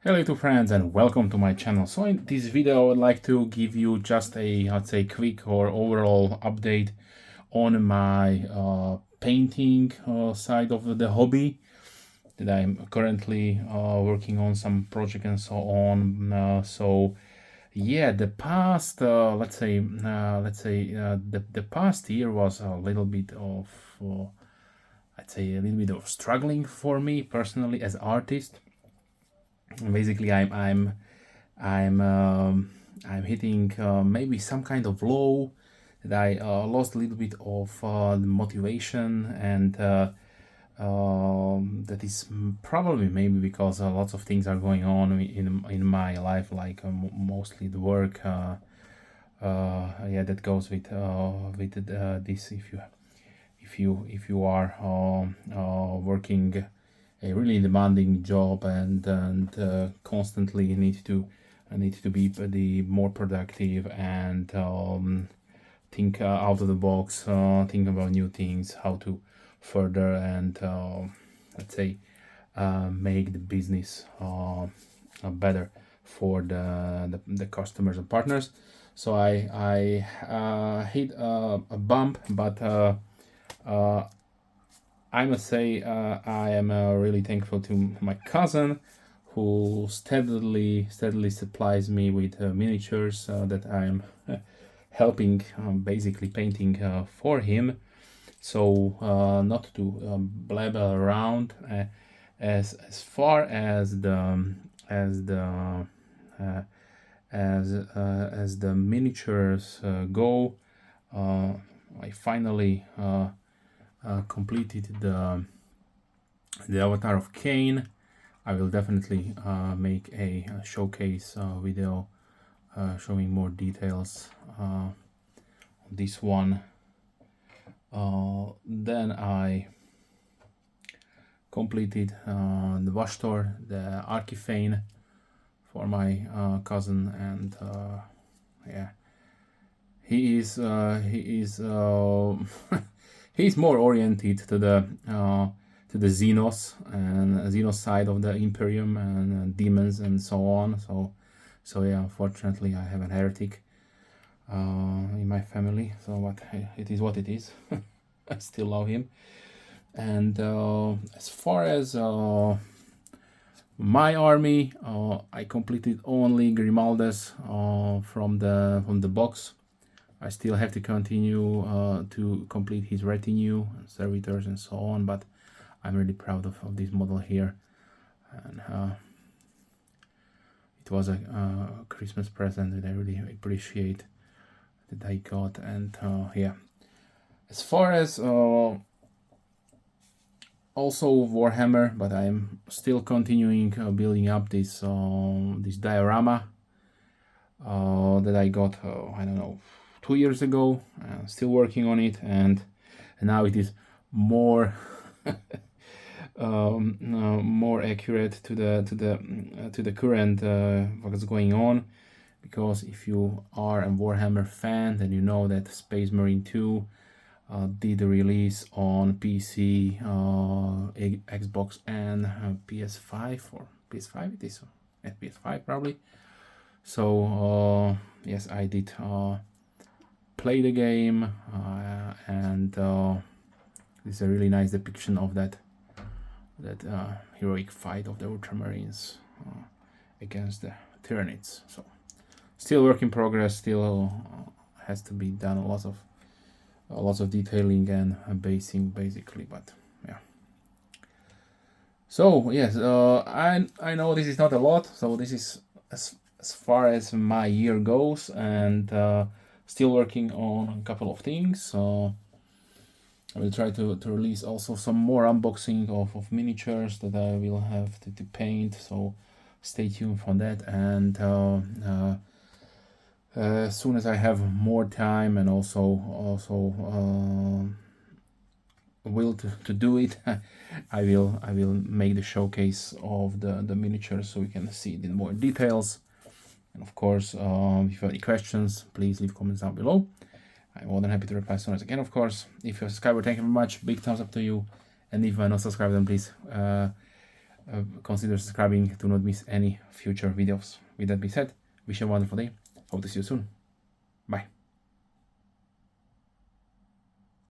Hello YouTube friends and welcome to my channel. So in this video I would like to give you just a, let's say, quick or overall update on my painting side of the hobby that I'm currently working on some project and so on. So yeah, the past the past year was a little bit of I'd say a little bit of struggling for me personally as artist. Basically, I'm hitting maybe some kind of low that I lost a little bit of the motivation, and that is probably maybe because lots of things are going on in my life, like mostly the work. Yeah, that goes with this. If you are working a really demanding job and constantly need to be the more productive and think out of the box, think about new things, how to further and let's say make the business better for the customers and partners. So I hit a bump, but I must say I am really thankful to my cousin, who steadily supplies me with miniatures that I'm helping, basically painting for him. So not to blabber around, as far as the miniatures go, I finally completed the avatar of Cain. I will definitely make a showcase video showing more details on this one. Then I completed the Vastor, the Archifane, for my cousin, and yeah, he is he's more oriented to the Xenos and Xenos side of the Imperium and demons and so on. So yeah, unfortunately I have a heretic in my family. So what it is what it is. I still love him. And as far as my army, I completed only Grimaldes from the box. I still have to continue to complete his retinue, servitors and so on, but I'm really proud of this model here. And it was a Christmas present that I really appreciate that I got. And yeah, as far as also Warhammer, but I'm still continuing building up this diorama that I got, I don't know, 2 years ago. Still working on it, and now it is more more accurate to the current what's going on. Because if you are a Warhammer fan, then you know that Space Marine 2 did a release on PC, Xbox and PS5, or PS5 it is, PS5 probably. So yes, I did play the game, and this is a really nice depiction of that heroic fight of the Ultramarines against the Tyranids. So still work in progress, still has to be done, lots of detailing and basing basically, but yeah. So yes, I know this is not a lot, so this is as far as my year goes, and still working on a couple of things. I will try to release also some more unboxing of miniatures that I will have to paint, so stay tuned for that. And as soon as I have more time and also will to do it, I will make the showcase of the miniatures so we can see it in more details. And of course, if you have any questions, please leave comments down below. I'm more than happy to reply as soon as I can, of course. If you're a subscriber, thank you very much. Big thumbs up to you. And if you are not subscribed, then please consider subscribing to not miss any future videos. With that being said, wish you a wonderful day. Hope to see you soon. Bye.